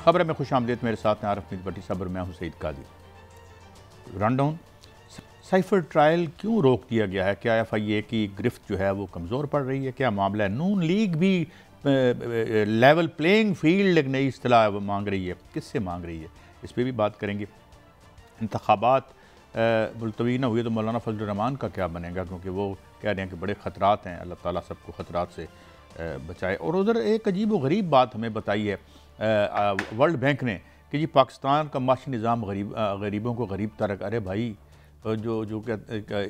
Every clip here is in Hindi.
खबर में खुश आमदीद। मेरे साथ हैं आरिफ मीर भट्टी साहब और मैं हूं Saeed Qadir. Run down cipher trial क्यों रोक दिया गया है? क्या FIA की गिरफ्त जो है वो कमज़ोर पड़ रही है? क्या मामला है? नून लीग भी लेवल प्लेइंग फील्ड एक नई इस्तिलाह मांग रही है, किससे मांग रही है? इस पर भी बात करेंगे। इंतखाबात मुलतवी न हुए तो मौलाना फजल रहमान का क्या बनेगा, क्योंकि वो कह रहे हैं कि बड़े ख़तरात हैं, अल्लाह ताला सबको ख़तरात से बचाए। और उधर एक अजीब व गरीब बात हमें बताई है वर्ल्ड बैंक ने कि जी पाकिस्तान का माशी निज़ाम गरीबों को गरीब तरक। अरे भाई, जो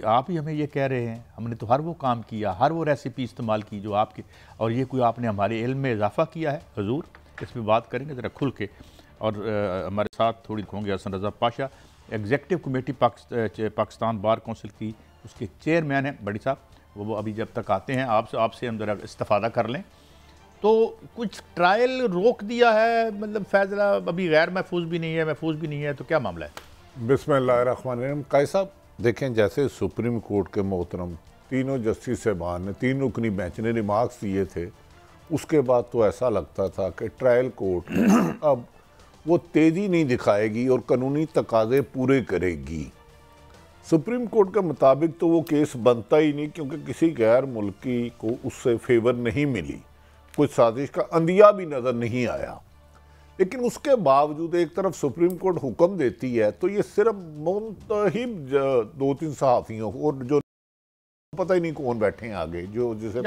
आप ही हमें ये कह रहे हैं, हमने तो हर वो काम किया, हर वो रेसिपी इस्तेमाल की जो आपके, और ये कोई आपने हमारे इल्म में इजाफा किया है हजूर? इस पर बात करेंगे ज़रा खुल के। और हमारे साथ थोड़ी होंगे Hasan Raza Pasha, executive committee Pakistan bar council की, उसके चेयरमैन हैं बड़ी साहब। वो अभी जब तक आते हैं आपसे हम ज़रा इस्तिफ़ादा कर लें। तो कुछ ट्रायल रोक दिया है, मतलब फैसला अभी गैर महफूज भी नहीं है, महफूज भी नहीं है, तो क्या मामला है? बिस्मिल्लाहिर्रहमानिर्रहीम। काई साहब देखें, जैसे सुप्रीम कोर्ट के मोहतरम तीनों जस्टिस साहबान ने, तीन रुकनी बेंच ने रिमार्क्स दिए थे, उसके बाद तो ऐसा लगता था कि ट्रायल कोर्ट अब वो तेज़ी नहीं दिखाएगी और कानूनी तकाजे पूरे करेगी। सुप्रीम कोर्ट के मुताबिक तो वो केस बनता ही नहीं, क्योंकि किसी गैर मुल्की को उससे फेवर नहीं मिली, कुछ साजिश का अंदिया भी नज़र नहीं आया। लेकिन उसके बावजूद एक तरफ सुप्रीम कोर्ट हुक्म देती है तो ये सिर्फ मुंतहिब 2-3 सहाफ़ियों को, और जो पता ही नहीं कौन बैठे हैं आगे, जो जिसे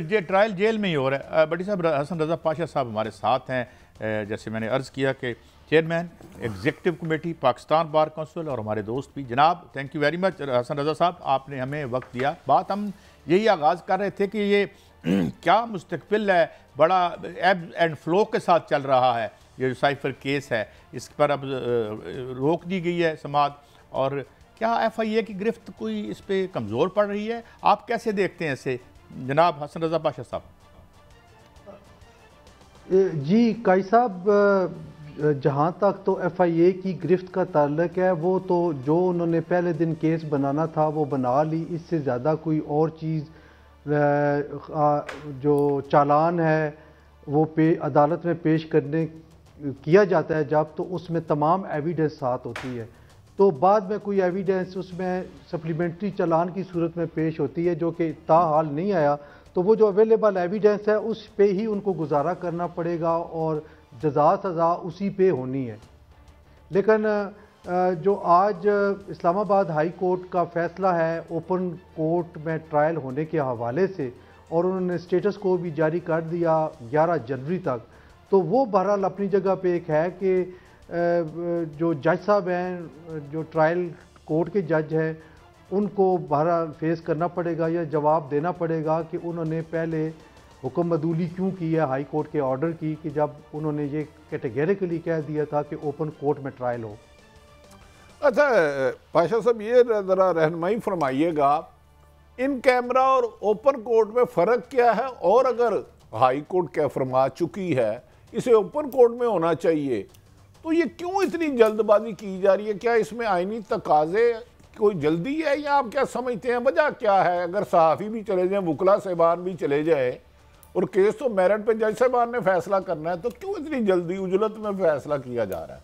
ये ट्रायल जेल में ही हो रहा है। बड़ी साहब हसन रज़ा पाशा साहब हमारे साथ हैं, जैसे मैंने अर्ज़ किया कि chairman executive committee Pakistan bar council और हमारे दोस्त भी। जनाब thank you very much Hasan Raza sahab, आपने हमें वक्त दिया। बात हम यही आगाज़ कर रहे थे कि ये क्या मुस्तकबिल है, बड़ा एब एंड फ्लो के साथ चल रहा है ये जो साइफर केस है, इस पर अब रोक दी गई है समात। और क्या FIA की गिरफ्त कोई इस पर कमज़ोर पड़ रही है? आप कैसे देखते हैं इसे जनाब हसन रज़ा पाशा साहब? जी काई साहब, जहाँ तक तो FIA की गिरफ्त का ताल्लुक है, वो तो जो उन्होंने पहले दिन केस बनाना था वो बना ली। इससे ज़्यादा कोई और चीज़ जो चालान है वो अदालत में पेश करने किया जाता है जब, तो उसमें तमाम एविडेंस साथ होती है। तो बाद में कोई एविडेंस उसमें सप्लीमेंट्री चालान की सूरत में पेश होती है, जो कि ताहाल नहीं आया, तो वो जो अवेलेबल एविडेंस है उस पे ही उनको गुजारा करना पड़ेगा और जज़ा सज़ा उसी पे होनी है। लेकिन जो आज इस्लामाबाद हाई कोर्ट का फ़ैसला है ओपन कोर्ट में ट्रायल होने के हवाले से, और उन्होंने स्टेटस को भी जारी कर दिया 11 जनवरी तक, तो वो बहरहाल अपनी जगह पे एक है कि जो जज साहब हैं, जो ट्रायल कोर्ट के जज हैं, उनको बहरहाल फेस करना पड़ेगा या जवाब देना पड़ेगा कि उन्होंने पहले हुक्म बदूली क्यों की है हाई कोर्ट के ऑर्डर की, कि जब उन्होंने ये कैटेगरिकली कह दिया था कि ओपन कोर्ट में ट्रायल हो। अच्छा पाशा साहब, ये ज़रा रहनुमाई फरमाइएगा, इन कैमरा और ओपन कोर्ट में फ़र्क क्या है? और अगर हाई कोर्ट क्या फरमा चुकी है इसे ओपन कोर्ट में होना चाहिए, तो ये क्यों इतनी जल्दबाजी की जा रही है? क्या इसमें आईनी तकाजे कोई जल्दी है, या आप क्या समझते हैं वजह क्या है? अगर सहाफ़ी भी चले जाएं, वकला साहबान भी चले जाए, और केस तो मेरिट पे जज साहबान ने फैसला करना है, तो क्यों इतनी जल्दी उजलत में फैसला किया जा रहा है?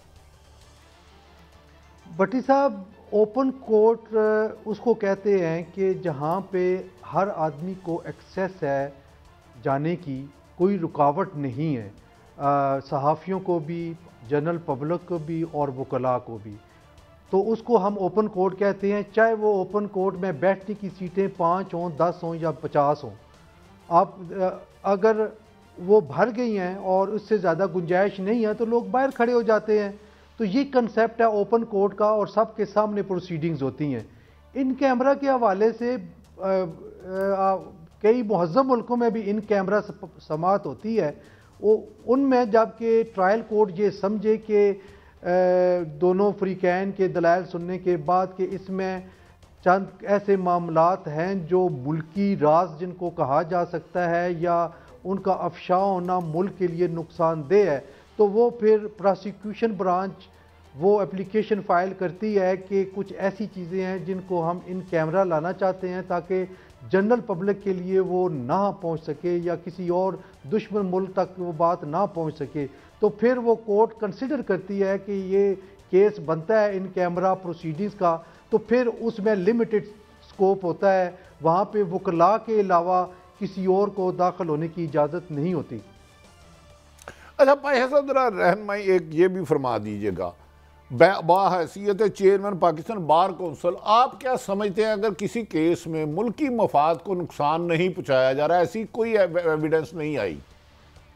भट्टी साहब, ओपन कोर्ट उसको कहते हैं कि जहाँ पे हर आदमी को एक्सेस है जाने की, कोई रुकावट नहीं है, सहाफ़ियों को भी, जनरल पब्लिक को भी और वकला को भी, तो उसको हम ओपन कोर्ट कहते हैं। चाहे वो ओपन कोर्ट में बैठने की सीटें 5 हों, 10 हों या 50 हों, आप अगर वो भर गई हैं और उससे ज़्यादा गुंजाइश नहीं है तो लोग बाहर खड़े हो जाते हैं। तो ये कंसेप्ट है ओपन कोर्ट का, और सबके सामने प्रोसीडिंग्स होती हैं। इन कैमरा के हवाले से कई मुहज़्ज़म मुल्कों में भी इन कैमरा समात होती है, वो उनमें जबकि ट्रायल कोर्ट ये समझे कि दोनों फ्रीकैन के दलाइल सुनने के बाद कि इसमें चंद ऐसे मामलात हैं जो मुल्की राज जिनको कहा जा सकता है या उनका अफशा होना मुल्क के लिए नुकसानदेह है, तो वो फिर प्रोसिक्यूशन ब्रांच वो एप्लीकेशन फ़ाइल करती है कि कुछ ऐसी चीज़ें हैं जिनको हम इन कैमरा लाना चाहते हैं ताकि जनरल पब्लिक के लिए वो ना पहुंच सके या किसी और दुश्मन मुल्क तक वो बात ना पहुंच सके, तो फिर वो कोर्ट कंसिडर करती है कि ये केस बनता है इन कैमरा प्रोसीडिंग्स का, तो फिर उसमें लिमिटेड स्कोप होता है, वहाँ पे वकला के अलावा किसी और को दाखिल होने की इजाज़त नहीं होती। अच्छा भाई साहब, जरा रहनमाई एक ये भी फरमा दीजिएगा, बाहैसियत चेयरमैन पाकिस्तान बार कौंसिल, आप क्या समझते हैं अगर किसी केस में मुल्की मफाद को नुकसान नहीं पहुँचाया जा रहा, ऐसी कोई एविडेंस नहीं आई,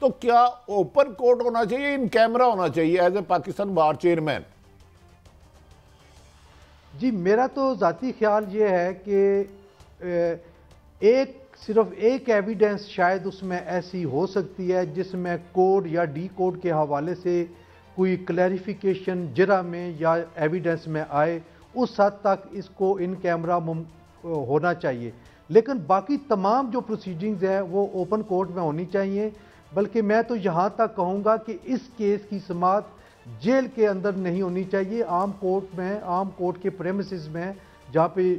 तो क्या ओपन कोर्ट होना चाहिए, इन कैमरा होना चाहिए as a Pakistan bar chairman? जी मेरा तो ज़ाती ख्याल ये है कि सिर्फ एक एविडेंस शायद उसमें ऐसी हो सकती है जिसमें कोड या डी कोड के हवाले से कोई क्लैरिफिकेशन जरा में या एविडेंस में आए, उस हद तक इसको इन कैमरा होना चाहिए। लेकिन बाकी तमाम जो प्रोसीडिंग्स हैं वो ओपन कोर्ट में होनी चाहिए। बल्कि मैं तो यहाँ तक कहूँगा कि इस केस की समाअत जेल के अंदर नहीं होनी चाहिए, आम कोर्ट में, आम कोर्ट के प्रेमिसेस में, जहाँ पे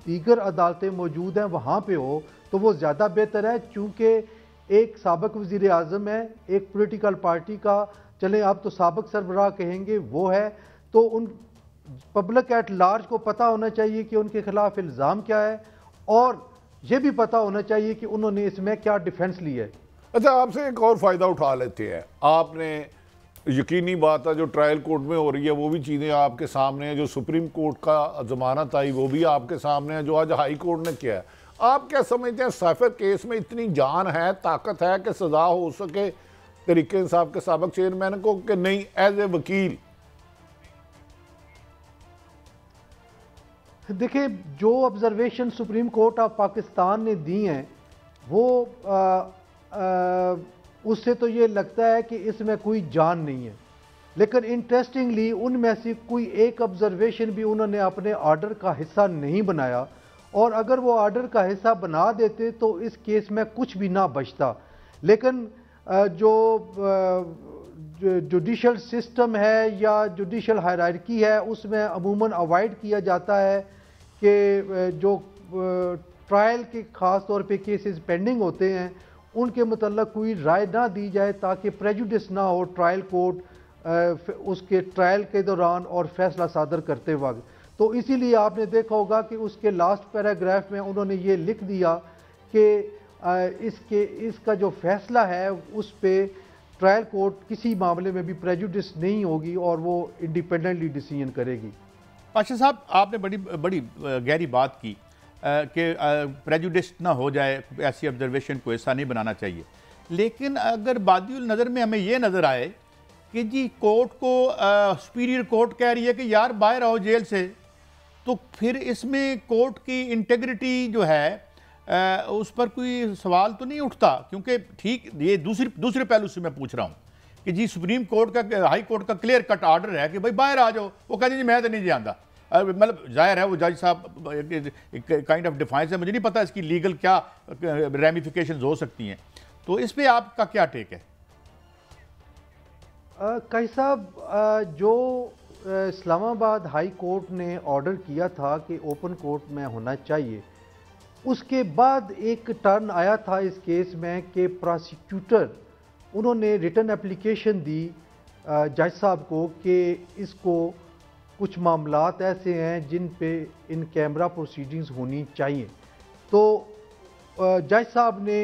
दीगर अदालतें मौजूद हैं वहाँ पे हो तो वो ज़्यादा बेहतर है। चूँकि एक साबिक वज़ीर आज़म है, एक पॉलिटिकल पार्टी का, चलें आप तो साबिक सरबराह कहेंगे, वो है, तो उन पब्लिक एट लार्ज को पता होना चाहिए कि उनके खिलाफ इल्ज़ाम क्या है और ये भी पता होना चाहिए कि उन्होंने इसमें क्या डिफेंस ली है। अच्छा, आपसे एक और फ़ायदा उठा लेते हैं। आपने यकीनी बात है जो ट्रायल कोर्ट में हो रही है वो भी चीज़ें आपके सामने हैं, जो सुप्रीम कोर्ट का ज़मानत आई वो भी आपके सामने है, जो आज हाई कोर्ट ने किया है। आप क्या समझते हैं साइफर केस में इतनी जान है, ताकत है कि सज़ा हो सके तरीके इंसाफ के साबिक चेयरमैन को, कि नहीं एज ए वकील? देखिए, जो observation supreme court of Pakistan ने दी हैं वो उससे तो ये लगता है कि इसमें कोई जान नहीं है। लेकिन इंटरेस्टिंगली उनमें से कोई एक ऑब्जर्वेशन भी उन्होंने अपने ऑर्डर का हिस्सा नहीं बनाया, और अगर वो ऑर्डर का हिस्सा बना देते तो इस केस में कुछ भी ना बचता। लेकिन जो जुडिशल सिस्टम है या जुडिशल हायरार्की है उसमें अमूमन अवॉइड किया जाता है कि जो ट्रायल के ख़ास तौर पे केसेस पेंडिंग होते हैं उनके मतलब कोई राय ना दी जाए ताकि प्रेजुडिस ना हो ट्रायल कोर्ट उसके ट्रायल के दौरान और फैसला सादर करते वक्त। तो इसीलिए आपने देखा होगा कि उसके लास्ट पैराग्राफ में उन्होंने ये लिख दिया कि इसका जो फैसला है उस पे ट्रायल कोर्ट किसी मामले में भी प्रेजुडिस नहीं होगी और वो इंडिपेंडेंटली डिसीजन करेगी। पाशा साहब, आपने बड़ी बड़ी गहरी बात की कि प्रेजुडिस ना हो जाए, ऐसी ऑब्जर्वेशन को ऐसा नहीं बनाना चाहिए। लेकिन अगर बादियुल नज़र में हमें ये नज़र आए कि जी कोर्ट को सुपीरियर कोर्ट कह रही है कि यार बाहर आओ जेल से, तो फिर इसमें कोर्ट की इंटेग्रिटी जो है उस पर कोई सवाल तो नहीं उठता? क्योंकि ठीक ये दूसरे पहलू से मैं पूछ रहा हूँ कि जी सुप्रीम कोर्ट का, हाई कोर्ट का क्लियर कट ऑर्डर है कि भाई बाहर आ जाओ, वो कहते जी मैं तो नहीं जानता। मतलब जाहिर है वो जज साहब काइंड ऑफ डिफाइंस है, मुझे नहीं पता इसकी लीगल क्या रेमिफिकेशंस हो सकती हैं, तो इस पे आपका क्या टेक है? कई साहब, जो इस्लामाबाद हाई कोर्ट ने ऑर्डर किया था कि ओपन कोर्ट में होना चाहिए, उसके बाद एक टर्न आया था इस केस में कि प्रोसिक्यूटर उन्होंने रिटन एप्लीकेशन दी जज साहब को कि इसको कुछ मामलात ऐसे हैं जिन पे इन कैमरा प्रोसीडिंग्स होनी चाहिए। तो जज साहब ने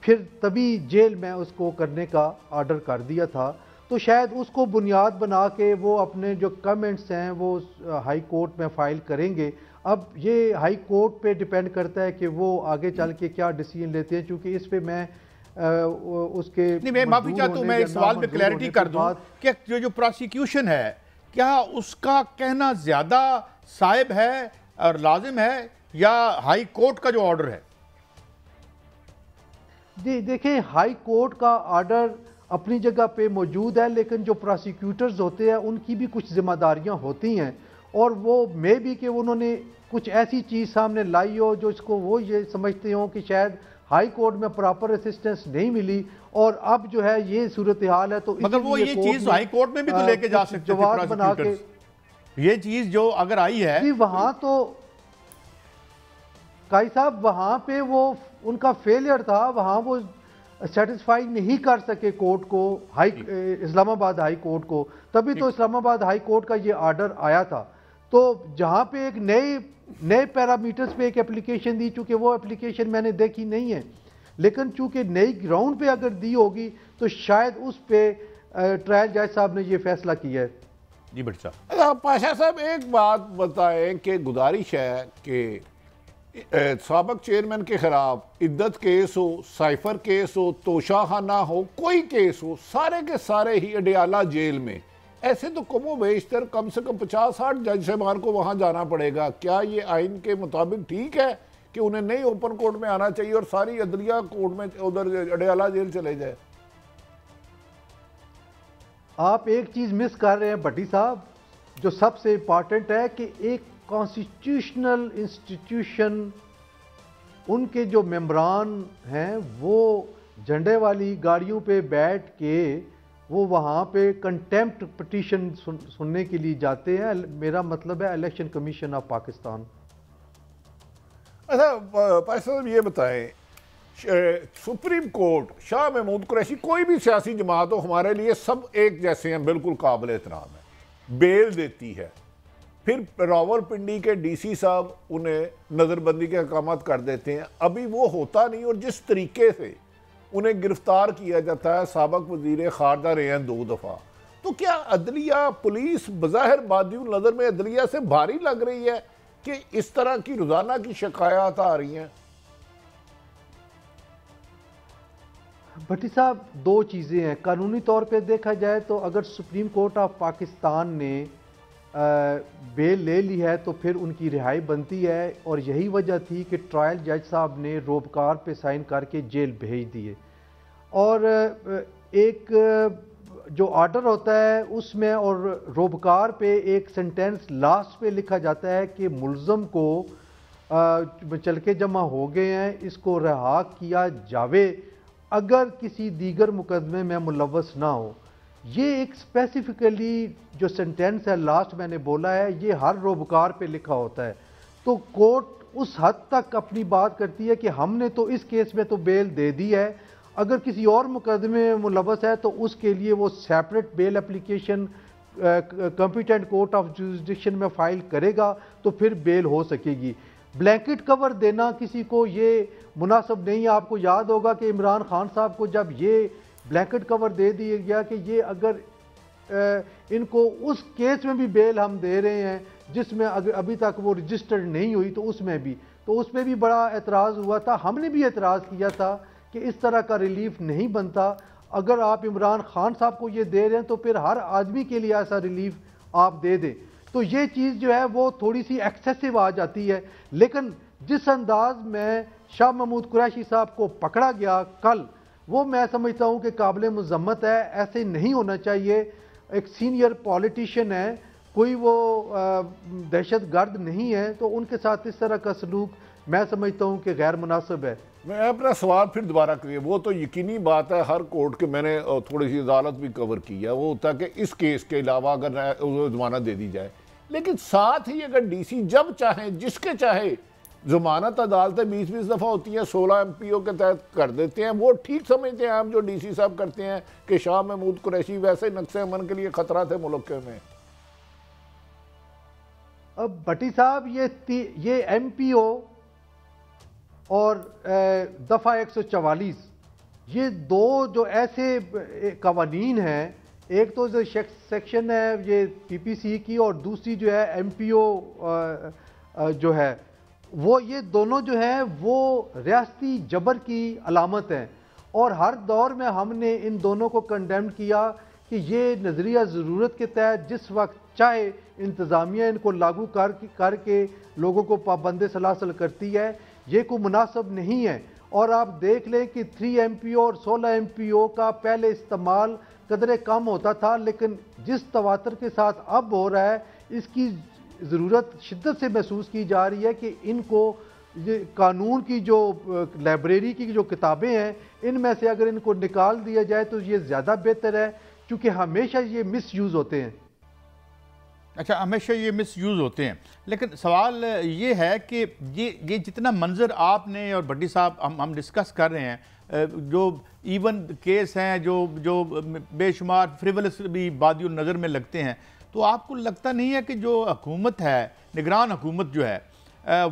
फिर तभी जेल में उसको करने का ऑर्डर कर दिया था। तो शायद उसको बुनियाद बना के वो अपने जो कमेंट्स हैं वो हाई कोर्ट में फ़ाइल करेंगे। अब ये हाई कोर्ट पे डिपेंड करता है कि वो आगे चल के क्या डिसीजन लेते हैं, क्योंकि इस पे मैं उसके नहीं, मैं माफ़ी चाहता हूँ, मैं इस सवाल में क्लैरिटी कर दूँ कि जो प्रोसिक्यूशन है क्या उसका कहना ज़्यादा साहिब है और लाजिम है या हाई कोर्ट का जो ऑर्डर है? जी देखिए, हाई कोर्ट का ऑर्डर अपनी जगह पे मौजूद है, लेकिन जो प्रोसिक्यूटर्स होते हैं उनकी भी कुछ जिम्मेदारियां होती हैं, और वो मे भी कि उन्होंने कुछ ऐसी चीज़ सामने लाई हो जो इसको वो ये समझते हो कि शायद हाई कोर्ट में प्रॉपर असिस्टेंस नहीं मिली और अब जो है ये सूरत हाल है। तो मगर वो ये चीज़ हाई कोर्ट में भी तो लेके जा सकते थे प्रोसिक्यूटर्स। ये चीज़ जो अगर आई है जी वहाँ तो काई साहब वहाँ पे वो उनका फेलियर था, वहाँ वो सेटिस्फाई नहीं कर सके कोर्ट को, इस्लामाबाद हाई कोर्ट को, तभी तो इस्लामाबाद हाई कोर्ट का ये आर्डर आया था। तो जहाँ पे एक नए पैरामीटर्स पे एक एप्लीकेशन दी, चूँकि वो एप्लीकेशन मैंने देखी नहीं है, लेकिन चूँकि नई ग्राउंड पे अगर दी होगी तो शायद उस पे ट्रायल जज साहब ने ये फैसला किया है। जी भट्ट साहब। अच्छा पाशा साहब एक बात बताएं कि गुजारिश है कि साबक चेयरमैन के खिलाफ इद्दत केस हो, साइफर केस हो, तोशाखाना हो, कोई केस हो, सारे के सारे ही अडियाला जेल में, ऐसे तो कमो बेशतर कम से कम 50-60 जज साहबान को वहां जाना पड़ेगा। क्या ये आइन के मुताबिक ठीक है कि उन्हें नहीं ओपन कोर्ट में आना चाहिए और सारी अदलिया कोर्ट में उधर अडियाला जेल चले जाए? आप एक चीज मिस कर रहे हैं भट्टी साहब, जो सबसे इंपॉर्टेंट है कि एक कॉन्स्टिट्यूशनल इंस्टीट्यूशन, उनके जो मेंबरान हैं वो झंडे वाली गाड़ियों पे बैठ के वो वहाँ पे कंटेम्प्ट पिटीशन सुनने के लिए जाते हैं। मेरा मतलब है इलेक्शन कमीशन ऑफ पाकिस्तान। अच्छा पाशा साहब ये बताएं, सुप्रीम कोर्ट, शाह महमूद कुरैशी, कोई भी सियासी जमात हो, हमारे लिए सब एक जैसे हैं, बिल्कुल काबिल एहतराम है, बेल देती है, फिर रावलपिंडी के डीसी साहब उन्हें नज़रबंदी के अहकाम कर देते हैं, अभी वो होता नहीं। और जिस तरीके से उन्हें गिरफ्तार किया जाता है, साबक वजीर खारजा रहे हैं 2 दफ़ा, तो क्या अदलिया पुलिस बज़ाहिर बादियों नज़र में अदलिया से भारी लग रही है कि इस तरह की रोज़ाना की शिकायत आ रही हैं? भट्टी साहब, 2 चीज़ें हैं। कानूनी तौर पे देखा जाए तो अगर सुप्रीम कोर्ट ऑफ पाकिस्तान ने बेल ले ली है तो फिर उनकी रिहाई बनती है, और यही वजह थी कि ट्रायल जज साहब ने रोबकार पे साइन करके जेल भेज दिए। और एक जो ऑर्डर होता है उसमें और रोबकार पे एक सेंटेंस लास्ट पे लिखा जाता है कि मुल्ज़म को चलके जमा हो गए हैं, इसको रिहा किया जावे अगर किसी दीगर मुकदमे में मुलव्वस ना हो। ये एक स्पेसिफिकली जो सेंटेंस है लास्ट मैंने बोला है, ये हर रोबकार पे लिखा होता है। तो कोर्ट उस हद तक अपनी बात करती है कि हमने तो इस केस में तो बेल दे दी है, अगर किसी और मुकदमे में मुलव्वस है तो उसके लिए वो separate bail application competent court of jurisdiction में फाइल करेगा तो फिर बेल हो सकेगी। ब्लैंकेट कवर देना किसी को ये मुनासिब नहीं है। आपको याद होगा कि इमरान खान साहब को जब ये ब्लैंकेट कवर दे दिया गया कि ये अगर इनको उस केस में भी बेल हम दे रहे हैं जिसमें अभी तक वो रजिस्टर्ड नहीं हुई, तो उसमें भी बड़ा एतराज़ हुआ था। हमने भी एतराज़ किया था कि इस तरह का रिलीफ नहीं बनता। अगर आप इमरान खान साहब को ये दे रहे हैं तो फिर हर आदमी के लिए ऐसा रिलीफ आप दे दें। तो ये चीज़ जो है वो थोड़ी सी एक्सेसिव आ जाती है। लेकिन जिस अंदाज में शाह महमूद कुरैशी साहब को पकड़ा गया कल, वो मैं समझता हूँ कि काबिल मज़म्मत है। ऐसे नहीं होना चाहिए। एक सीनियर पॉलिटिशियन है, कोई वो दहशत गर्द नहीं है, तो उनके साथ इस तरह का सलूक मैं समझता हूँ कि गैर मुनासिब है। मैं अपना सवाल फिर दोबारा करिए। वो तो यकीनी बात है, हर कोर्ट के मैंने थोड़ी सी अदालत भी कवर की है, वो होता है कि इस केस के अलावा अगर जमानत दे दी जाए, लेकिन साथ ही अगर डीसी जब चाहे जिसके चाहे जमानत अदालतें 20-20 दफ़ा होती हैं, 16 MPO के तहत कर देते हैं। वो ठीक समझते हैं हम जो डीसी साहब करते हैं कि शाह महमूद कुरैशी वैसे नक्शे अमन के लिए खतरा थे मुल्क में। अब भट्टी साहब ये MPO और दफ़ा 144, ये 2 जो ऐसे कवानीन हैं, एक तो जो सेक्शन है ये PPC की और दूसरी जो है MPO जो है वो, ये दोनों जो है वो रियासती जबर की अलामत हैं। और हर दौर में हमने इन दोनों को कंडेम किया कि ये नज़रिया ज़रूरत के तहत जिस वक्त चाहे इंतज़ामिया इनको लागू करके लोगों को पाबंद सलासल करती है, ये कोई मुनासिब नहीं है। और आप देख लें कि 3 MPO और 16 MPO का पहले इस्तेमाल कदरे कम होता था, लेकिन जिस तवातर के साथ अब हो रहा है इसकी ज़रूरत शिद्दत से महसूस की जा रही है कि इनको ये कानून की जो लाइब्रेरी की जो किताबें हैं इनमें से अगर इनको निकाल दिया जाए तो ये ज़्यादा बेहतर है, क्योंकि हमेशा ये मिस यूज़ होते हैं। अच्छा, हमेशा ये मिस यूज़ होते हैं, लेकिन सवाल ये है कि ये जितना मंजर आपने और भट्टी साहब हम डिस्कस कर रहे हैं, जो इवन केस हैं जो जो बेशुमार फ्रिवलस भी बादियों नज़र में लगते हैं, तो आपको लगता नहीं है कि जो हुकूमत है, निगरान हुकूमत जो है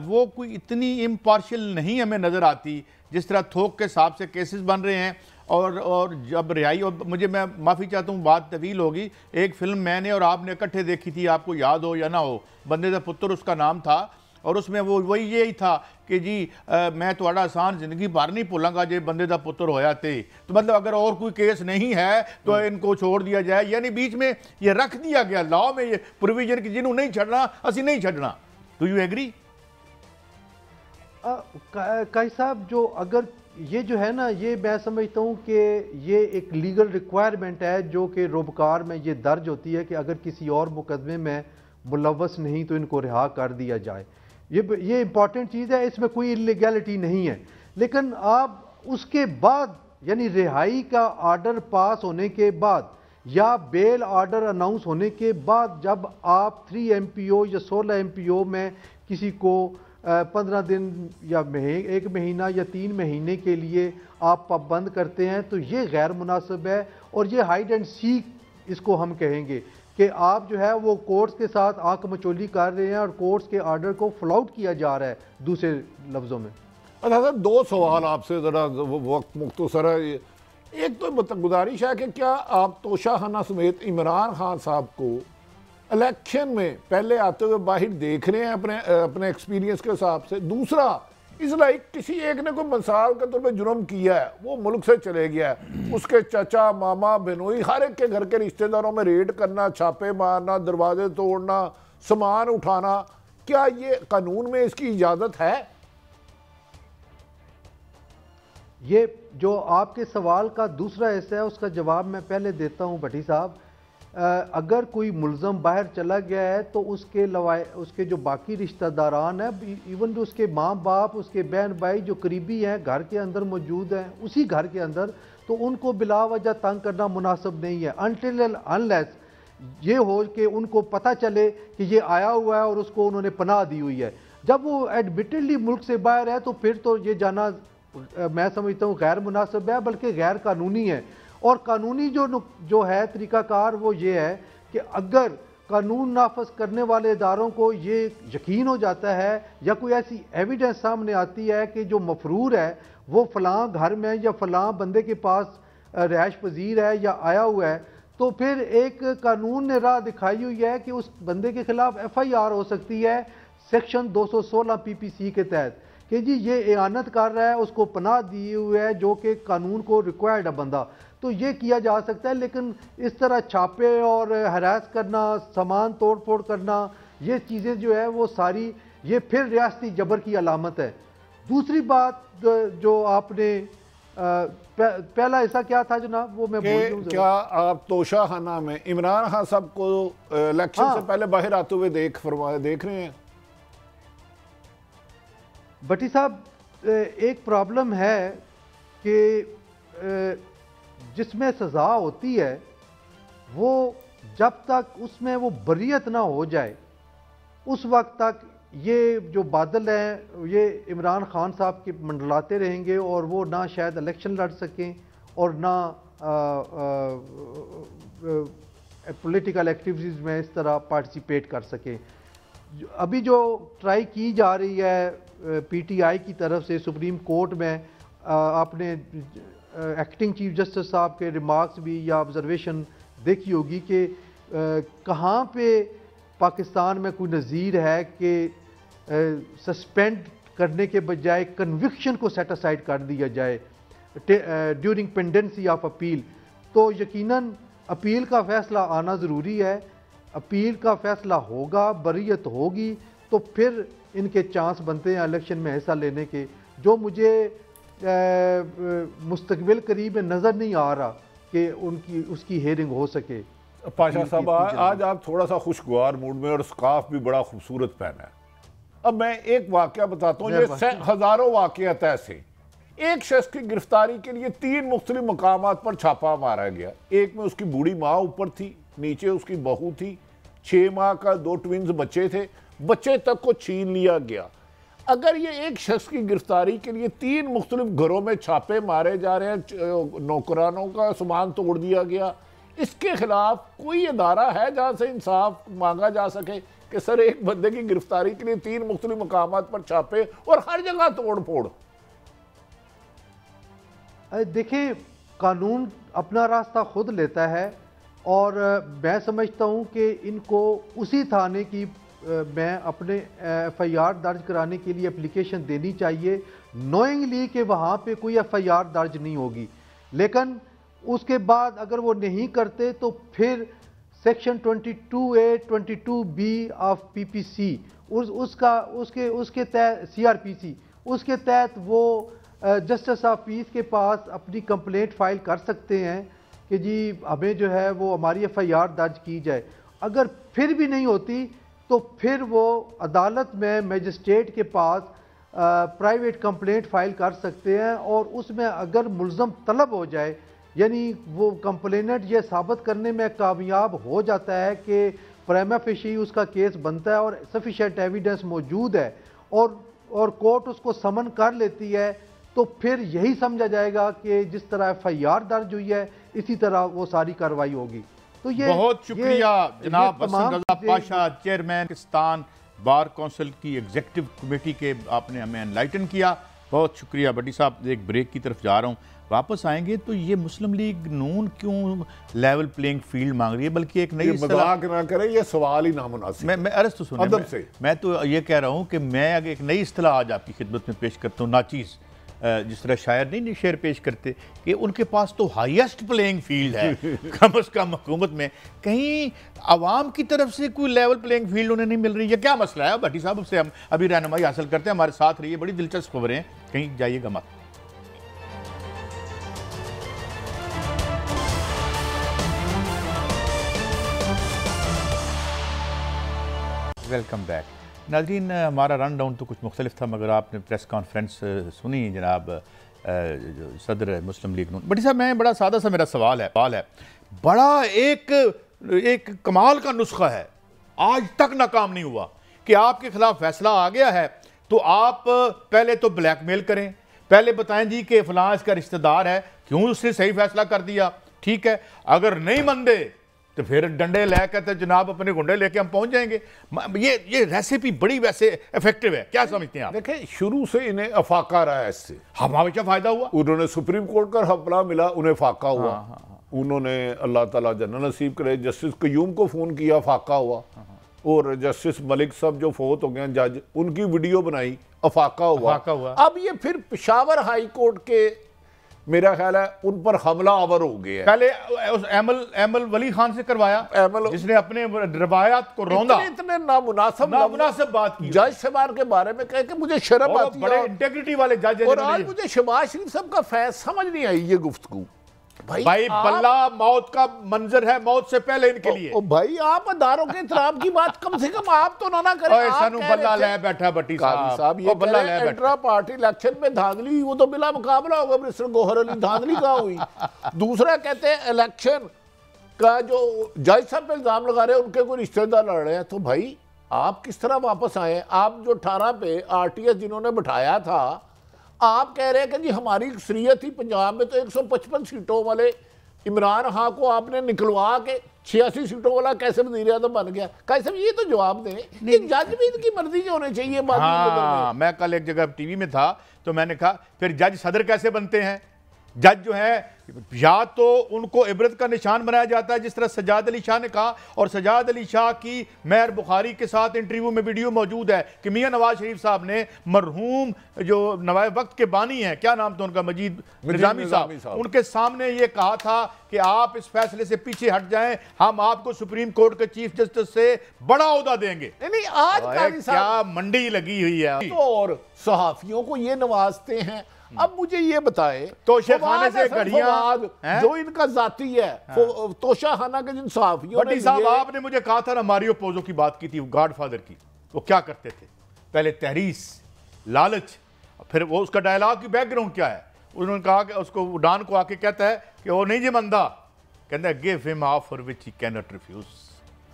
वो कोई इतनी इम्पार्शियल नहीं हमें नज़र आती, जिस तरह थोक के हिसाब से केसेस बन रहे हैं और जब रिहाई, और मैं माफ़ी चाहता हूँ बात तवील होगी, एक फ़िल्म मैंने और आपने इकट्ठे देखी थी, आपको याद हो या ना हो, बंदे दा पुत्र उसका नाम था, और उसमें वो वही यही था कि जी मैं थोड़ा आसान ज़िंदगी भर नहीं भूलांगा जे बंदे दा पुत्र होया थे। तो मतलब अगर और कोई केस नहीं है तो इनको छोड़ दिया जाए, यानी बीच में ये रख दिया गया लॉ में ये प्रोविजन कि जिन्होंने नहीं छड़ना असी नहीं छड़ना। Do you agree? काई साहब, जो अगर ये जो है ना, ये मैं समझता हूँ कि ये एक लीगल रिक्वायरमेंट है जो कि रोबकार में ये दर्ज होती है कि अगर किसी और मुकदमे में मुलव्वस नहीं तो इनको रिहा कर दिया जाए। ये इंपॉर्टेंट चीज़ है, इसमें कोई इलीगैलिटी नहीं है। लेकिन आप उसके बाद, यानी रिहाई का ऑर्डर पास होने के बाद या बेल ऑर्डर अनाउंस होने के बाद, जब आप 3 MPO या 16 MPO में किसी को 15 दिन या 1 महीना या 3 महीने के लिए आप पाबंद करते हैं, तो ये गैर मुनासिब है। और ये हाइड एंड सीक इसको हम कहेंगे कि आप जो है वो कोर्ट्स के साथ आंख मचोली कर रहे हैं और कोर्ट्स के ऑर्डर को फ्लाउट किया जा रहा है, दूसरे लफ्ज़ों में। अच्छा सर, 2 सवाल आपसे ज़रा वक्त मुख्तसर है। एक तो गुजारिश है कि क्या आप तोशा खाना समेत इमरान खान साहब को इलेक्शन में पहले आते हुए बाहर देख रहे हैं अपने एक्सपीरियंस के हिसाब से? दूसरा, इस लाइक किसी एक ने कोई मिसाल के तौर पे जुर्म किया है, वो मुल्क से चले गया है, उसके चचा मामा बिनोई हर एक के घर के रिश्तेदारों में रेड करना, छापे मारना, दरवाजे तोड़ना, सामान उठाना, क्या ये कानून में इसकी इजाज़त है? ये जो आपके सवाल का दूसरा हिस्सा है उसका जवाब मैं पहले देता हूं भट्टी साहब। अगर कोई मुलजम बाहर चला गया है तो उसके जो बाकी रिश्तेदारान हैं, इवन जो उसके माँ बाप, उसके बहन भाई जो करीबी हैं घर के अंदर मौजूद हैं उसी घर के अंदर, तो उनको बिला वजह तंग करना मुनासिब नहीं है अनटिल अनलेस ये हो कि उनको पता चले कि ये आया हुआ है और उसको उन्होंने पनाह दी हुई है। जब वो एडमिटेडली मुल्क से बाहर है तो फिर तो ये जाना मैं समझता हूँ गैर मुनासिब है, बल्कि गैर कानूनी है। और कानूनी जो है तरीक़ाकार वो ये है कि अगर कानून नाफज करने वाले इदारों को ये यकीन हो जाता है या कोई ऐसी एविडेंस सामने आती है कि जो मफरूर है वो फ़लाँ घर में या फ़लाँ बंदे के पास रिहाइश पजीर है या आया हुआ है, तो फिर एक कानून ने राह दिखाई हुई है कि उस बंदे के खिलाफ FIR हो सकती है सेक्शन 216 PPC के तहत कि जी ये एआनत कर रहा है, उसको पनाह दी हुई है जो कि कानून को रिक्वायर्ड है बंदा, तो ये किया जा सकता है। लेकिन इस तरह छापे और हरास करना, सामान तोड़ फोड़ करना, ये चीज़ें जो है वो सारी ये फिर रियासती जबर की अलामत है। दूसरी बात जो आपने पहला हिस्सा क्या था जनाब, वो मैं भूल गया। क्या आप तोशा खाना में इमरान खान साहब को इलेक्शन से पहले बाहर आते हुए देख रहे हैं? भट्टी साहब, एक प्रॉब्लम है कि जिसमें सज़ा होती है वो जब तक उसमें वो बरियत ना हो जाए उस वक्त तक ये जो बादल हैं ये इमरान खान साहब के मंडलाते रहेंगे और वो ना शायद इलेक्शन लड़ सकें और ना पॉलिटिकल एक्टिविटीज़ में इस तरह पार्टिसिपेट कर सकें। अभी जो ट्राई की जा रही है PTI की तरफ से सुप्रीम कोर्ट में, आपने एक्टिंग चीफ जस्टिस साहब के रिमार्क्स भी या ऑब्जर्वेशन देखी होगी कि कहाँ पे पाकिस्तान में कोई नज़ीर है कि सस्पेंड करने के बजाय कन्विक्शन को सेट असाइड कर दिया जाए ड्यूरिंग पेंडेंसी ऑफ अपील। तो यकीनन अपील का फ़ैसला आना ज़रूरी है, अपील का फ़ैसला होगा, बरियत होगी तो फिर इनके चांस बनते हैं इलेक्शन में हिस्सा लेने के, जो मुझे मुस्तकबिल करीब में नज़र नहीं आ रहा कि उसकी हेयरिंग हो सके। पाशा साहब, आज आप थोड़ा सा खुशगवार मूड में और स्कार्फ भी बड़ा खूबसूरत पहना है। अब मैं एक वाकया बताता हूँ, ये हज़ारों वाकयात ऐसे। एक शख्स की गिरफ्तारी के लिए 3 मुख्तलिफ मकामात पर छापा मारा गया। एक में उसकी बूढ़ी माँ ऊपर थी, नीचे उसकी बहू थी, 6 माह का 2 ट्विंस बच्चे थे, बच्चे तक को छीन लिया गया। अगर ये एक शख्स की गिरफ्तारी के लिए 3 मुख्तलिफ घरों में छापे मारे जा रहे हैं, नौकरानों का सामान तोड़ दिया गया, इसके खिलाफ कोई इदारा है जहाँ से इंसाफ मांगा जा सके कि सर एक बंदे की गिरफ्तारी के लिए 3 मुख्तलिफ मकामात पर छापे और हर जगह तोड़ फोड़? देखिए, कानून अपना रास्ता खुद लेता है और मैं समझता हूँ कि इनको उसी थाने की मैं अपने FIR दर्ज कराने के लिए एप्लीकेशन देनी चाहिए, नोइंगली कि वहाँ पे कोई FIR दर्ज नहीं होगी। लेकिन उसके बाद अगर वो नहीं करते तो फिर section 22A 22B of PPC उसके तहत CRPC उसके तहत वो जस्टिस ऑफ पीस के पास अपनी कंप्लेंट फाइल कर सकते हैं कि जी हमें जो है वो हमारी FIR दर्ज की जाए। अगर फिर भी नहीं होती तो फिर वो अदालत में मजिस्ट्रेट के पास प्राइवेट कंप्लेंट फाइल कर सकते हैं और उसमें अगर मुल्ज़म तलब हो जाए, यानी वो कंप्लेनेंट ये साबित करने में कामयाब हो जाता है कि प्राइमा फेशी उसका केस बनता है और सफिशेंट एविडेंस मौजूद है और कोर्ट उसको समन कर लेती है, तो फिर यही समझा जाएगा कि जिस तरह FIR दर्ज हुई है इसी तरह वो सारी कार्रवाई होगी। तो ये बहुत शुक्रिया जनाब Hasan Raza Pasha, chairman Pakistan bar council की एग्जीक्यूटिव कमेटी के, आपने हमें एनलाइटन किया। बहुत शुक्रिया भट्टी साहब। एक ब्रेक की तरफ जा रहा हूँ, वापस आएंगे तो ये मुस्लिम लीग नून क्यों लेवल प्लेइंग फील्ड मांग रही है, बल्कि एक नई मजाक ना करें, ये सवाल ही नामुनासिब। मैं अर्ज़ तो सुनिए, मैं तो ये कह रहा हूँ कि मैं अगर एक नई इस्तिलाह आज आपकी खिदमत में पेश करता हूँ, नाचीज़, जिस तरह शायर नहीं शेर पेश करते कि उनके पास तो हाईएस्ट प्लेइंग फील्ड है कम अज़ कम हुकूमत में, कहीं आवाम की तरफ से कोई लेवल प्लेइंग फील्ड उन्हें नहीं मिल रही है। क्या मसला है भट्टी साहब? उससे हम अभी रहनुमाई हासिल करते हैं, हमारे साथ रहिए, बड़ी दिलचस्प खबरें हैं, कहीं जाइएगा मत। वेलकम बैक नाज़रीन। हमारा रन डाउन तो कुछ मुख्तलिफ था, मगर आपने प्रेस कॉन्फ्रेंस सुनी जनाब सदर मुस्लिम लीग नून। बड़ी साहब, मैं बड़ा सादा सा मेरा सवाल है, बड़ा एक कमाल का नुस्खा है, आज तक नाकाम नहीं हुआ कि आपके खिलाफ फैसला आ गया है तो आप पहले तो ब्लैकमेल करें, पहले बताएं जी कि फलां इसका रिश्तेदार है, क्यों उसने सही फैसला कर दिया, ठीक है, अगर नहीं मानते तो फिर डंडे लेकर तो जनाब अपने गुंडे लेके हम पहुंच जाएंगे। ये रेसिपी बड़ी वैसे इफेक्टिव है, क्या समझते हैं आप? देखें, शुरू से इन्हें अफाका रहा है, इससे हम हमेशा फायदा हुआ। उन्होंने सुप्रीम कोर्ट का हमला मिला, उन्हें फाका हुआ। उन्होंने अल्लाह ताला जन्नत नसीब करे जस्टिस कयूम को फोन किया, फाका हुआ। और जस्टिस मलिक साहब जो फोत हो गए जज, उनकी वीडियो बनाई, अफाका हुआ। अब ये फिर पेशावर हाई कोर्ट के, मेरा ख्याल है उन पर हमला आवर हो गया। पहले उस एमल वली खान से करवाया, जिसने अपने रवायात को रौंदा, इतने नामुनासिब बात की, जज साहब के बारे में कह के मुझे शर्म आती है। बड़े इंटेग्रिटी वाले जज हैं। और आज मुझे शहबाज शरीफ साहब का फैस समझ नहीं आई ये गुफ्तगू। भाई बल्ला मौत का मंजर है, मौत से पहले इनके लिए। भाई आप अदारों के इतराम की बात कम से कम आप तो ना करें। सानू बल्ला ले बैठा भट्टी साहब, ये बल्ला ले बैठा। इंट्रा पार्टी इलेक्शन में धांधली, वो तो बिला मुकाबला होगा मिनिस्टर गौहर अली, धांधली कहाँ हुई? दूसरा कहते हैं इलेक्शन का जो जज साहब पे इल्जाम लगा रहे हैं उनके कोई रिश्तेदार लड़ रहे हैं, तो भाई आप किस तरह वापस आए? आप जो 18 पे RTS जिन्होंने बिठाया था, आप कह रहे हैं कि जी हमारी अक्सरियत ही पंजाब में तो 155 सीटों वाले इमरान खां को आपने निकलवा के 86 सीटों वाला कैसे वज़ीर आज़म बन गया? कैसे? ये तो जवाब दें। ये जज भी इनकी मर्जी के होने चाहिए। हाँ, मैं कल एक जगह टीवी में था तो मैंने कहा फिर जज सदर कैसे बनते हैं? जज जो है या तो उनको इबरत का निशान बनाया जाता है, जिस तरह सजाद अली शाह ने कहा, और सजाद अली शाह की मेहर बुखारी के साथ इंटरव्यू में वीडियो मौजूद है कि मियां नवाज शरीफ साहब ने मरहूम जो नवाए वक्त के बानी हैं, क्या नाम था उनका, मजीद निजामी साहब, उनके सामने ये कहा था कि आप इस फैसले से पीछे हट जाएं, हम आपको सुप्रीम कोर्ट के चीफ जस्टिस से बड़ा ओहदा देंगे। नहीं, आज क्या मंडी लगी हुई है। और सहाफियों को ये नवाजते हैं। अब मुझे ये बताए, तोशाखाने से घड़ियां जो इनका जाती है, तोशाखाना के जिन सहाफियों ने, साहब आपने मुझे कहा था ना, मारियो पोजो की बात की थी, गॉडफादर की, वो क्या करते थे? पहले तहरीस, लालच, फिर वो उसका डायलॉग की बैकग्राउंड क्या है? उन्होंने कहा कि उसको डॉन को आके कहता है कि वो नहीं जी मंदा, कहता है give him offer which he can not refuse.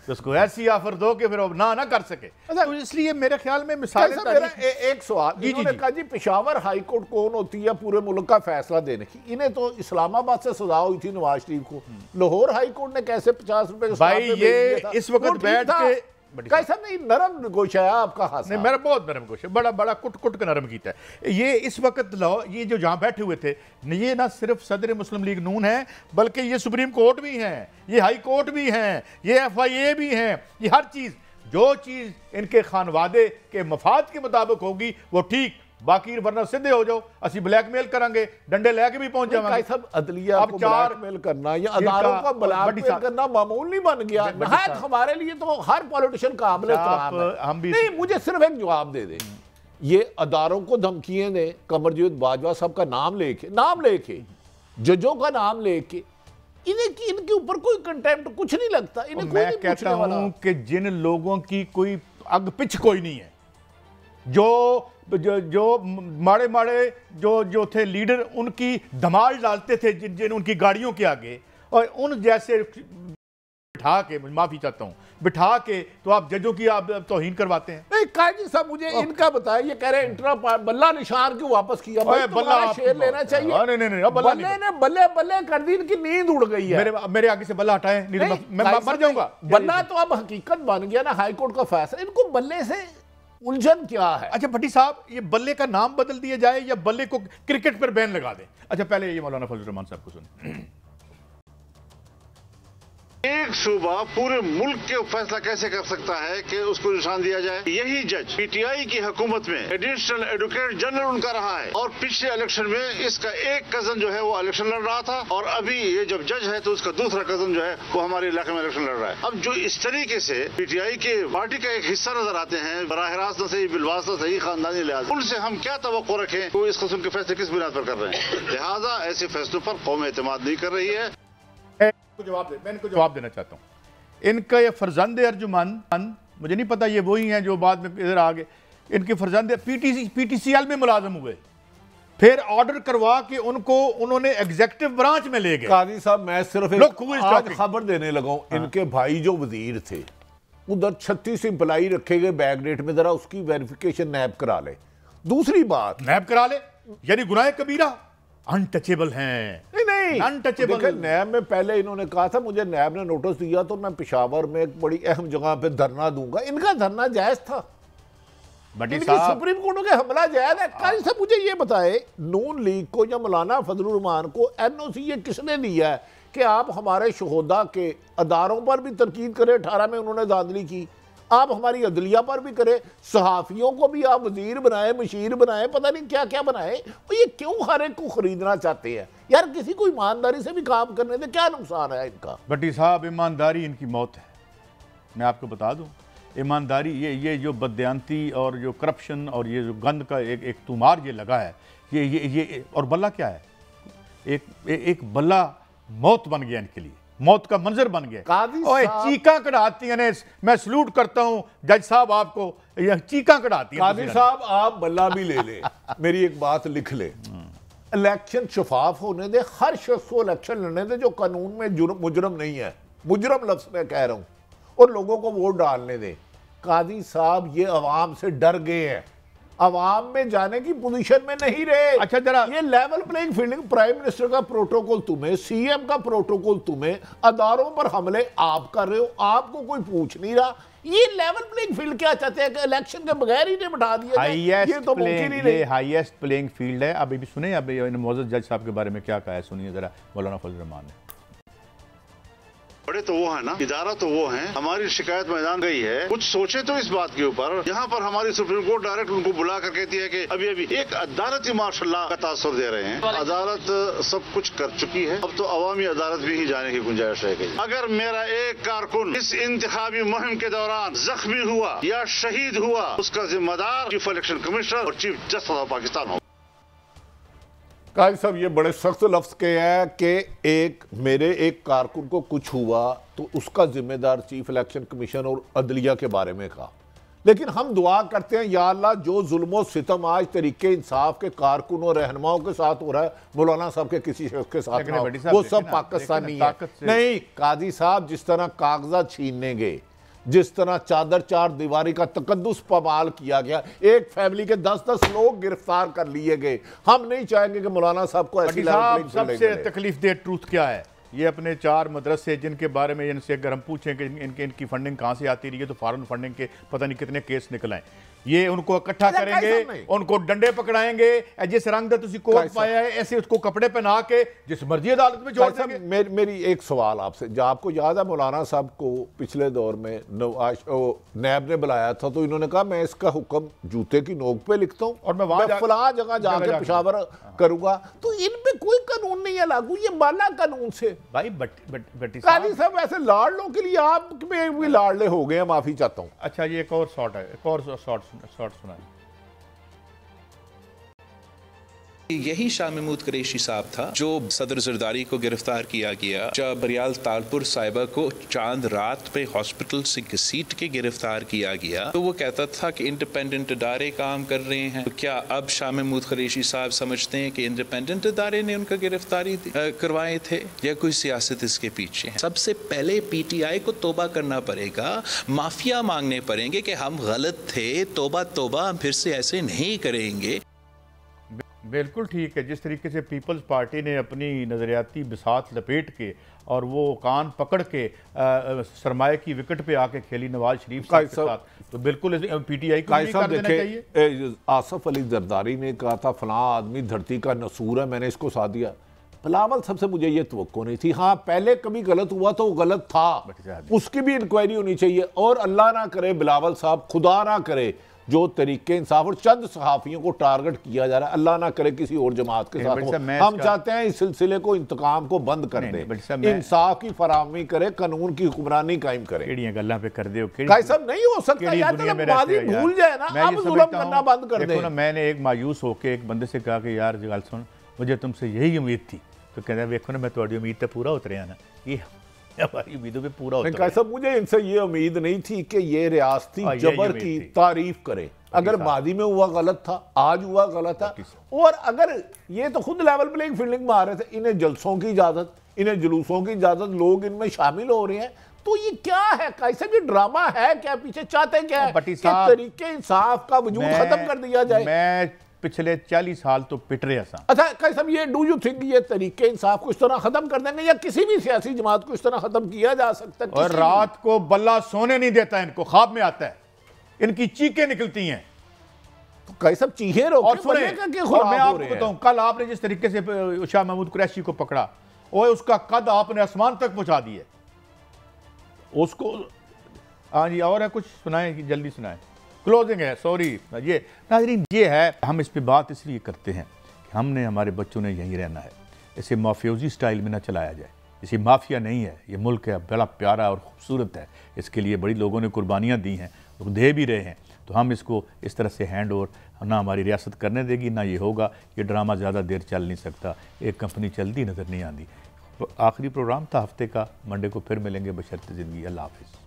तो उसको ऐसी ऑफर दो कि फिर वो ना कर सके। तो इसलिए मेरे ख्याल में मिसाल एक सवाल, इन्होंने कहा जी पेशावर हाई कोर्ट कौन होती है पूरे मुल्क का फैसला देने की? इन्हें तो इस्लामाबाद से सजा हुई थी नवाज शरीफ को, लाहौर हाई कोर्ट ने कैसे 50 रुपए भाई ये इस वक्त बैठ के कैसा नहीं नरम गोशा है आपका हाथ? नहीं, मेरा बहुत नरम गोशा, बड़ा बड़ा कुट कुट के नरम कीता है। ये इस वक्त ये जो जहां बैठे हुए थे, ये ना सिर्फ सदर मुस्लिम लीग नून है, बल्कि ये सुप्रीम कोर्ट भी हैं, ये हाई कोर्ट भी हैं, ये FIA भी हैं, ये हर चीज जो चीज इनके खानवादे के मफाद के मुताबिक होगी वो ठीक, बाकी वरना सीधे हो जाओ, असि ब्लैकमेल करेंगे, डंडे लेके भी पहुंच जाएंगे। सब अदलिया को ब्लैकमेल करना या अदारों का ब्लैकमेल करना मामूल नहीं बन गया है हमारे लिए। तो हर पॉलिटिशियन काबिल हम भी नहीं, मुझे सिर्फ एक जवाब दे दे, ये अदारों को धमकियां दे, कमरजीत बाजवा साहब का नाम लेके जजों का नाम लेके, इनके ऊपर कोई कंटेम्प्ट कुछ नहीं लगता। इन्हें मैं कहता हूं कि जिन लोगों की कोई अग पिछ कोई नहीं है, जो माड़े जो थे लीडर, उनकी धमाल डालते थे जिन उनकी गाड़ियों के आगे, और उन जैसे बिठा के, माफी चाहता हूं, बिठा के तो आप जजों की आप तौहीन करवाते हैं। नहीं काजी साहब मुझे इनका बताया, ये कह रहे हैं बल्ला निशान क्यों वापस किया? बल्ला शेर लेना चाहिए। नहीं, बल्ले कर दी, इनकी नींद उड़ गई है। मेरे आगे से बल्ला हटाएं, मैं मर जाऊंगा। बल्ला तो अब हकीकत बन गया ना, हाईकोर्ट का फैसला, इनको बल्ले से उलझन क्या है? अच्छा भट्टी साहब, ये बल्ले का नाम बदल दिया जाए या बल्ले को क्रिकेट पर बैन लगा दें? अच्छा पहले ये मौलाना फजल रहमान साहब को सुने। एक सूबा पूरे मुल्क के फैसला कैसे कर सकता है कि उसको निशान दिया जाए? यही जज PTI की हुकूमत में एडिशनल एडवोकेट जनरल उनका रहा है, और पिछले इलेक्शन में इसका एक कजन जो है वो इलेक्शन लड़ रहा था, और अभी ये जब जज है तो उसका दूसरा कजन जो है वो हमारे इलाके में इलेक्शन लड़ रहा है। अब जो इस तरीके से PTI के पार्टी का एक हिस्सा नजर आते हैं, बराह रास्त न सही बिलवास्ता सही खानदानी लिहाज, उनसे हम क्या तवक्को रखें? वो इस किस्म के फैसले किस बुनियाद पर कर रहे हैं? लिहाजा ऐसे फैसलों पर कौम एतमाद नहीं कर रही है। मैं इनको जवाब देना चाहता हूं। इनका ये फरजंद अर्जुमन, मुझे नहीं पता ये वही हैं जो बाद में इधर आ गए, इनके फरजंद PTCL में मुलाजम हुए, फिर ऑर्डर करवा के उन्होंने एग्जीक्यूटिव ब्रांच में ले गए। काजी साहब मैं सिर्फ आज खबर देने लगा हूं, इनके भाई जो वजीर थे उधर 36 एम्प्लाई रखे गए बैकडेट में, जरा उसकी वेरिफिकेशन नैब करा ले। दूसरी बात, नैब करा ले यानी गुनाह कबीरा, अनटचेबल हैं। नहीं अनटचेबल। नैब में पहले इन्होंने कहा था, मुझे नैब ने नोटिस दिया तो मैं पेशावर में एक बड़ी अहम जगह पे धरना दूंगा। इनका धरना जायज था, सुप्रीम कोर्ट का हमला जायज है। काजी साहब मुझे ये बताए, नून लीग को या मौलाना फजलुर रहमान को NOC ये किसने दिया है कि आप हमारे शहोदा के अदारों पर भी तनकीद करें? 18 में उन्होंने धांधली की, आप हमारी अदलिया पर भी करें, सहाफियों को भी आप वजीर बनाए, मशीर बनाए, पता नहीं क्या क्या बनाए। और ये क्यों हर एक को खरीदना चाहते हैं? यार किसी को ईमानदारी से भी काम करने से क्या नुकसान है इनका? भट्टी साहब ईमानदारी इनकी मौत है, मैं आपको बता दूं। ईमानदारी ये जो बदयांती और जो करप्शन और ये जो गंद का एक तुमार ये लगा है, ये और बल्ला क्या है? एक बल्ला मौत बन गया इनके लिए, मौत का मंजर बन गया। ओए चीका कढ़ाती हैं, मैं सलूट करता हूं जज साहब आपको, ये चीका कढ़ाती हैं। कादी साहब आप बल्ला भी ले ले, मेरी एक बात लिख ले, इलेक्शन शफाफ होने दे, हर शख्स को इलेक्शन लड़ने दे जो कानून में मुजरम नहीं है, मुजरम लफ्ज में कह रहा हूं, और लोगों को वोट डालने दे। कादी साहब ये अवाम से डर गए हैं, अवाम में जाने की पोजीशन में नहीं रहे। अच्छा जरा ये level playing fielding, prime minister का प्रोटोकॉल तुम्हें, CM का प्रोटोकॉल तुम्हें, अदारों पर हमले आप कर रहे हो, आपको कोई पूछ नहीं रहा। ये लेवल प्लेइंग फील्ड क्या चाहते हैं कि इलेक्शन के बगैर ही नहीं बिठा दिया जाए? ये तो मुमकिन ही नहीं। हाईएस्ट प्लेइंग फील्ड है। अभी भी सुने, अभी मौजूद जज साहब के बारे में क्या कहा है, सुनिए जरा मौलाना फजल रहमान ने। बड़े तो वो है ना, इदारा तो वो है, हमारी शिकायत मैदान गई है, कुछ सोचे तो इस बात के ऊपर। यहाँ पर हमारी सुप्रीम कोर्ट डायरेक्ट उनको बुला कर कहती है कि अभी एक अदालत ही माशाल्लाह का तासुर दे रहे हैं। अदालत सब कुछ कर चुकी है, अब तो अवामी अदालत भी ही जाने की गुंजाइश रह गई। अगर मेरा एक कारकुन इस इंतखाबी मुहिम के दौरान जख्मी हुआ या शहीद हुआ, उसका जिम्मेदार चीफ इलेक्शन कमिश्नर और चीफ जस्टिस ऑफ पाकिस्तान हो। काजी साहब ये बड़े सख्त लफ्ज के हैं कि मेरे एक कारकुन को कुछ हुआ तो उसका जिम्मेदार चीफ इलेक्शन कमीशन और अदलिया के बारे में कहा। लेकिन हम दुआ करते हैं या अल्लाह जो जुल्म सितम आज तरीके इंसाफ के कारकुन और रहनुमाओं के साथ हो रहा है, मौलाना साहब के किसी शख्स के साथ ना हो, वो सब पाकिस्तानी है। नहीं काजी साहब जिस तरह कागजात छीनने गए, जिस तरह चादर चार दीवारी का तकद्दुस पामाल किया गया, एक फैमिली के 10-10 लोग गिरफ्तार कर लिए गए। हम नहीं चाहेंगे कि मौलाना साहब को ऐसी सबसे तकलीफ दे ट्रूथ क्या है, ये अपने 4 मदरसे जिनके बारे में इनसे अगर हम पूछें कि इनकी फंडिंग कहाँ से आती रही है तो फॉरेन फंडिंग के पता नहीं कितने केस निकल आए। ये उनको इकट्ठा करेंगे, उनको डंडे पकड़ाएंगे, जिस रंग का तुसी कोट पाया है ऐसे उसको कपड़े पहना के जिस मर्जी अदालत में छोड़ देंगे। मेरी एक सवाल आपसे, जब आपको याद है मौलाना साहब को पिछले दौर में नैब ने बुलाया था तो इन्होंने कहा मैं इसका हुक्म जूते की नोक पे लिखता हूँ और मैं फला जगह जाके पेशावर करूंगा, तो इन पे कोई कानून नहीं है लागू, ये माना कानून से। भाई काजी साहब ऐसे लाड़लों के लिए आप भी लाड़ले हो गए, माफी चाहता हूँ। अच्छा ये एक और शॉट है, एक और शॉट सुना है। यही शाह महमूद कुरैशी साहब था जो सदर जरदारी को गिरफ्तार किया गया जब बरियाल तालपुर साहिबा को चांद रात पे हॉस्पिटल से घसीट के गिरफ्तार किया गया। तो वो कहता था कि इंडिपेंडेंट इदारे काम कर रहे हैं। तो क्या अब शाह महमूद कुरैशी साहब समझते हैं कि इंडिपेंडेंट इदारे ने उनका गिरफ्तारी करवाए थे या कोई सियासत इसके पीछे है? सबसे पहले पीटीआई को तोबा करना पड़ेगा, माफिया मांगने पड़ेंगे कि हम गलत थे, तोबा तोबा, हम फिर से ऐसे नहीं करेंगे। बिल्कुल ठीक है। जिस तरीके से पीपल्स पार्टी ने अपनी नज़रियाती बिसात लपेट के और वो कान पकड़ के सरमाए की विकेट पे आके खेली नवाज शरीफ साहब के साथ, तो बिल्कुल पीटीआई को नहीं कर देना चाहिए। आसफ अली जरदारी ने कहा था फलां आदमी धरती का नसूर है, मैंने इसको साथ दिया। बिलावल सबसे मुझे ये तवक्को नहीं थी। हाँ पहले कभी गलत हुआ तो वो गलत था, उसकी भी इंक्वायरी होनी चाहिए। और अल्लाह ना करे बिलावल साहब, खुदा ना करे जो तरीके इंसाफ और चंद सहाफियों को टारगेट किया जा रहा है, अल्लाह ना करे किसी और जमात के साथ हो। हम चाहते हैं इस सिलसिले को, इंतकाम को बंद कर दे, इंसाफ की फराहमी करे, कानून की हुक्मरानी कायम करे। गल्ला पे कर दे सब नहीं हो सकता यार, भूल जाए ना, अब जुल्म करना बंद कर दे। मैंने एक मायूस होकर एक बंदे से कहा कि यार गल सुन, मुझे तुमसे यही उम्मीद थी। तो कहता है देखो ना मैं तुम्हारी उम्मीद तो पूरा उतरिया ना, ये हमारी उम्मीदों पे पूरा होता है। मुझे इनसे ये उम्मीद नहीं थी कि ये रियासती जबर की तारीफ करे। अगर मादी में हुआ गलत था, आज हुआ गलत था, और अगर ये तो खुद लेवल प्लेइंग फील्डिंग में आ रहे थे, इन्हें जलसों की इजाजत, इन्हें जुलूसों की इजाजत, लोग इनमें शामिल हो रहे हैं, तो ये क्या है? कैसे भी ड्रामा है क्या? पीछे चाहते क्या है? तरीके इंसाफ का वजूद खत्म कर दिया जाए। मैं पिछले 40 साल तो पिट रहे सा। अच्छा कई सब ये डू यू थिंक ये तरीके इंसाफ को इस तरह खत्म कर देंगे या किसी भी सियासी जमात को इस तरह खत्म किया जा सकता है? और रात को बल्ला सोने नहीं देता, इनको ख्वाब में आता है, इनकी चीखें निकलती हैं। तो कई सब चीखें रोके और सुने, और मैं आपको बताऊं, कल आपने जिस तरीके से शाह महमूद कुरैशी को पकड़ा, और उसका कद आपने आसमान तक पहुंचा दिया उसको। हाँ जी, और है कुछ सुनाए, जल्दी सुनाए, क्लोजिंग है, सॉरी। ये नाज़रीन ये है, हम इस पे बात इसलिए करते हैं कि हमने, हमारे बच्चों ने यहीं रहना है, इसे माफियोजी स्टाइल में ना चलाया जाए। इसे माफिया नहीं है, ये मुल्क है, बड़ा प्यारा और ख़ूबसूरत है, इसके लिए बड़ी लोगों ने कुर्बानियाँ दी हैं, लोग दे भी रहे हैं। तो हम इसको इस तरह से हैंड ओवर ना हमारी रियासत करने देगी, ना ये होगा। ये ड्रामा ज़्यादा देर चल नहीं सकता, एक कंपनी चलती नज़र नहीं आती। तो आखिरी प्रोग्राम था हफ्ते का, मंडे को फिर मिलेंगे बशर्ते ज़िंदगी। अल्लाह हाफ़िज़।